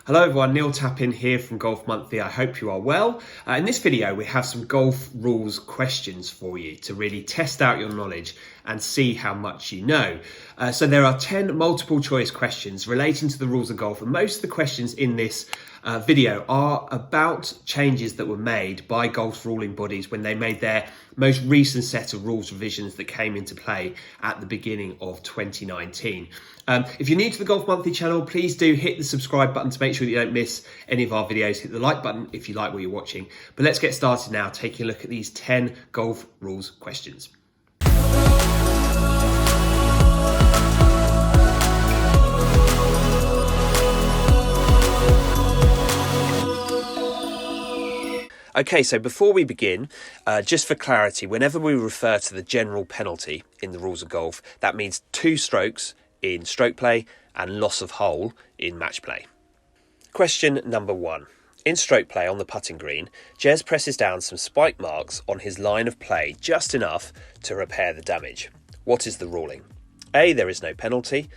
Hello everyone, Neil Tappin here from Golf Monthly. I hope you are well. In this video we have some golf rules questions for you to really test out your knowledge and see how much you know. So there are 10 multiple choice questions relating to the rules of golf, and most of the questions in this video are about changes that were made by golf ruling bodies when they made their most recent set of rules revisions that came into play at the beginning of 2019. If you're new to the Golf Monthly channel, please do hit the subscribe button to make sure that you don't miss any of our videos. Hit the like button if you like what you're watching. But let's get started now, taking a look at these 10 golf rules questions. Okay, so before we begin, just for clarity, whenever we refer to the general penalty in the rules of golf, that means 2 strokes in stroke play and loss of hole in match play. Question number 1. In stroke play on the putting green, Jez presses down some spike marks on his line of play just enough to repair the damage. What is the ruling? A, there is no penalty.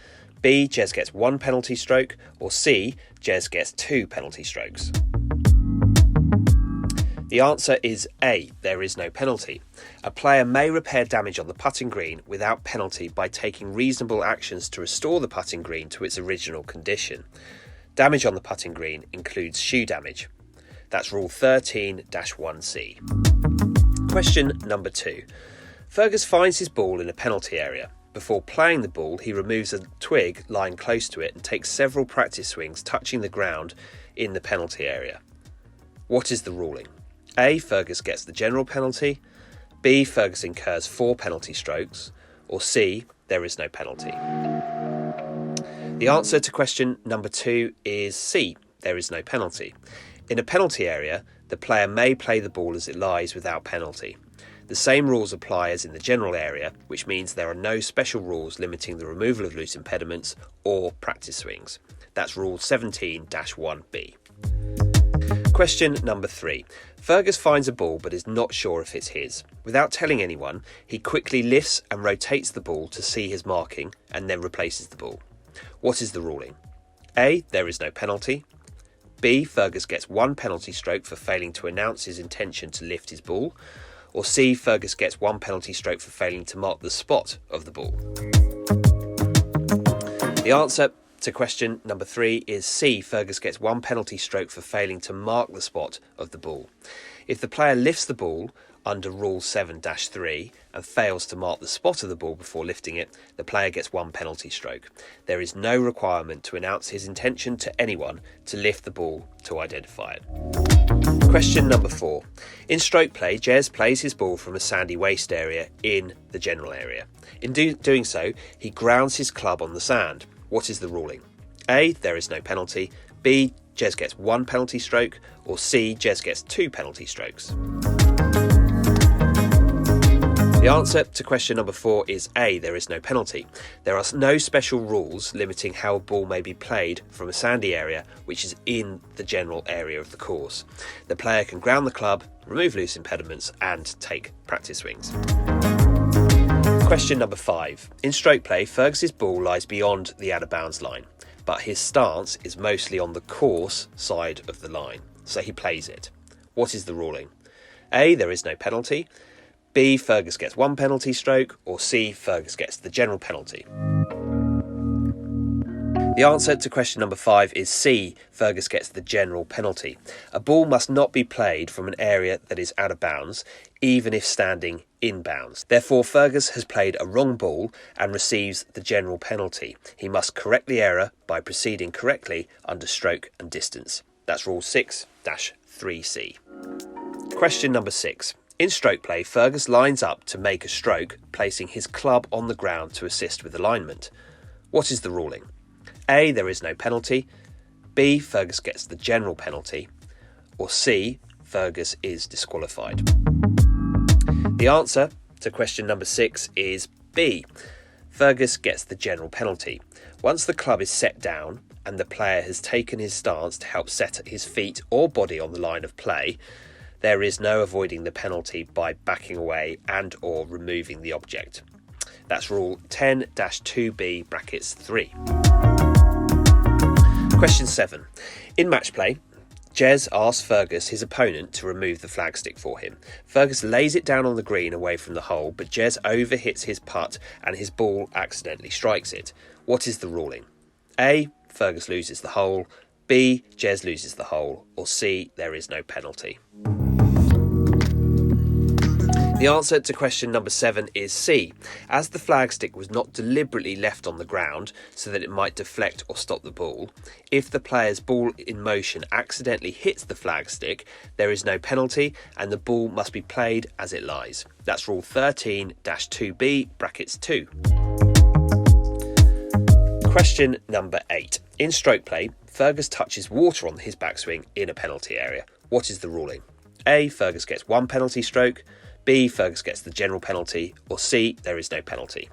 B, Jez gets 1 penalty stroke. Or C, Jez gets 2 penalty strokes. The answer is A, there is no penalty. A player may repair damage on the putting green without penalty by taking reasonable actions to restore the putting green to its original condition. Damage on the putting green includes shoe damage. That's rule 13-1C. Question number 2. Fergus finds his ball in a penalty area. Before playing the ball, he removes a twig lying close to it and takes several practice swings touching the ground in the penalty area. What is the ruling? A, Fergus gets the general penalty. B, Fergus incurs 4 penalty strokes. Or C, there is no penalty. The answer to question number 2 is C, there is no penalty. In a penalty area, the player may play the ball as it lies without penalty. The same rules apply as in the general area, which means there are no special rules limiting the removal of loose impediments or practice swings. That's rule 17-1B. Question number 3. Fergus finds a ball but is not sure if it's his. Without telling anyone, he quickly lifts and rotates the ball to see his marking and then replaces the ball. What is the ruling? A, there is no penalty. B, Fergus gets 1 penalty stroke for failing to announce his intention to lift his ball. Or C, Fergus gets 1 penalty stroke for failing to mark the spot of the ball. The answer to question number 3 is C, Fergus gets 1 penalty stroke for failing to mark the spot of the ball. If the player lifts the ball under rule 7-3 and fails to mark the spot of the ball before lifting it, the player gets 1 penalty stroke. There is no requirement to announce his intention to anyone to lift the ball to identify it. Question number 4. In stroke play, Jez plays his ball from a sandy waste area in the general area. In doing so, he grounds his club on the sand. What is the ruling? A, there is no penalty. B, Jez gets 1 penalty stroke. Or C, Jez gets 2 penalty strokes. The answer to question number 4 is A, there is no penalty. There are no special rules limiting how a ball may be played from a sandy area which is in the general area of the course. The player can ground the club, remove loose impediments and take practice swings. Question number 5. In stroke play, Fergus's ball lies beyond the out of bounds line, but his stance is mostly on the course side of the line, so he plays it. What is the ruling? A, there is no penalty. B, Fergus gets 1 penalty stroke. Or C, Fergus gets the general penalty. The answer to question number 5 is C, Fergus gets the general penalty. A ball must not be played from an area that is out of bounds, even if standing in bounds. Therefore, Fergus has played a wrong ball and receives the general penalty. He must correct the error by proceeding correctly under stroke and distance. That's rule 6-3C. Question number 6. In stroke play, Fergus lines up to make a stroke, placing his club on the ground to assist with alignment. What is the ruling? A, there is no penalty. B, Fergus gets the general penalty. Or C, Fergus is disqualified. The answer to question number 6 is B. Fergus gets the general penalty. Once the club is set down and the player has taken his stance to help set his feet or body on the line of play, there is no avoiding the penalty by backing away and or removing the object. That's rule 10-2B (3). Question 7. In match play, Jez asks Fergus, his opponent, to remove the flagstick for him. Fergus lays it down on the green away from the hole, but Jez overhits his putt and his ball accidentally strikes it. What is the ruling? A. Fergus loses the hole. B. Jez loses the hole. Or C. There is no penalty. The answer to question number 7 is C. As the flagstick was not deliberately left on the ground so that it might deflect or stop the ball, if the player's ball in motion accidentally hits the flagstick, there is no penalty and the ball must be played as it lies. That's rule 13-2b brackets 2. Question number 8. In stroke play, Fergus touches water on his backswing in a penalty area. What is the ruling? A. Fergus gets 1 penalty stroke. B. Fergus gets the general penalty. Or C. There is no penalty.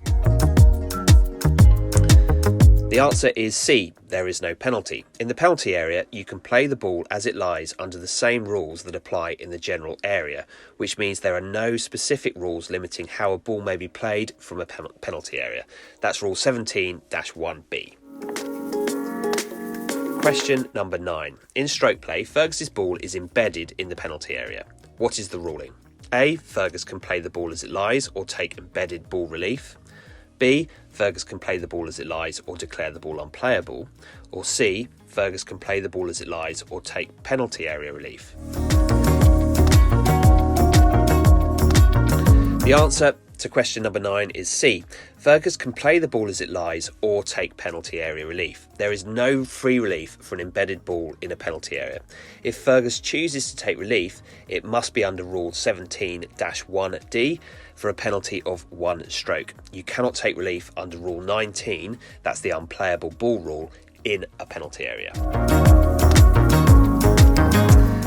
The answer is C. There is no penalty. In the penalty area, you can play the ball as it lies under the same rules that apply in the general area, which means there are no specific rules limiting how a ball may be played from a penalty area. That's rule 17-1b. Question number 9. In stroke play, Fergus's ball is embedded in the penalty area. What is the ruling? A. Fergus can play the ball as it lies or take embedded ball relief. B. Fergus can play the ball as it lies or declare the ball unplayable. Or C. Fergus can play the ball as it lies or take penalty area relief. The answer to question number 9 is C. Fergus can play the ball as it lies or take penalty area relief. There is no free relief for an embedded ball in a penalty area. If Fergus chooses to take relief, it must be under rule 17-1d for a penalty of 1 stroke. You cannot take relief under rule 19, that's the unplayable ball rule, in a penalty area.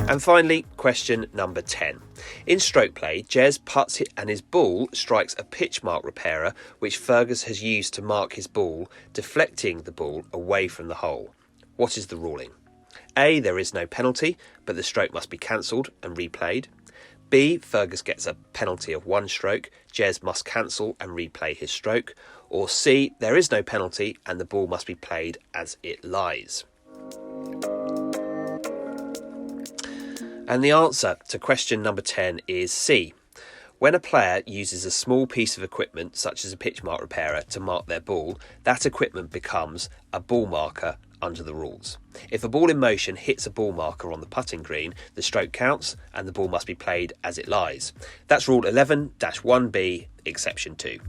And finally, question number 10. In stroke play, Jez putts it and his ball strikes a pitch mark repairer which Fergus has used to mark his ball, deflecting the ball away from the hole. What is the ruling? A. There is no penalty, but the stroke must be cancelled and replayed. B. Fergus gets a penalty of 1 stroke. Jez must cancel and replay his stroke. Or C. There is no penalty and the ball must be played as it lies. And the answer to question number 10 is C. When a player uses a small piece of equipment, such as a pitch mark repairer, to mark their ball, that equipment becomes a ball marker under the rules. If a ball in motion hits a ball marker on the putting green, the stroke counts and the ball must be played as it lies. That's rule 11-1b, exception 2.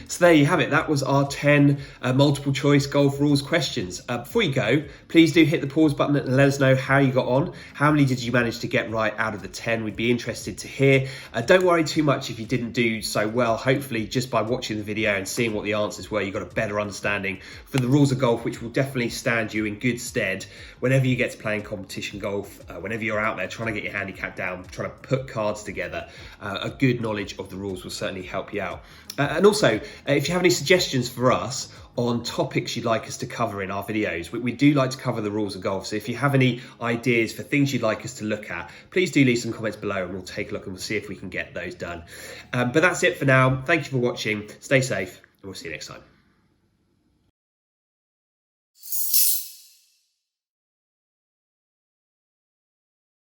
So there you have it. That was our 10 multiple choice golf rules questions. Before you go, please do hit the pause button and let us know how you got on. How many did you manage to get right out of the 10? We'd be interested to hear. Don't worry too much if you didn't do so well. Hopefully, just by watching the video and seeing what the answers were, you got a better understanding for the rules of golf, which will definitely stand you in good stead whenever you get to playing competition golf, whenever you're out there trying to get your handicap down, trying to put cards together. A good knowledge of the rules will certainly help you out. And also, if you have any suggestions for us on topics you'd like us to cover in our videos, we do like to cover the rules of golf. So if you have any ideas for things you'd like us to look at, please do leave some comments below and we'll take a look and we'll see if we can get those done. But that's it for now. Thank you for watching. Stay safe and we'll see you next time.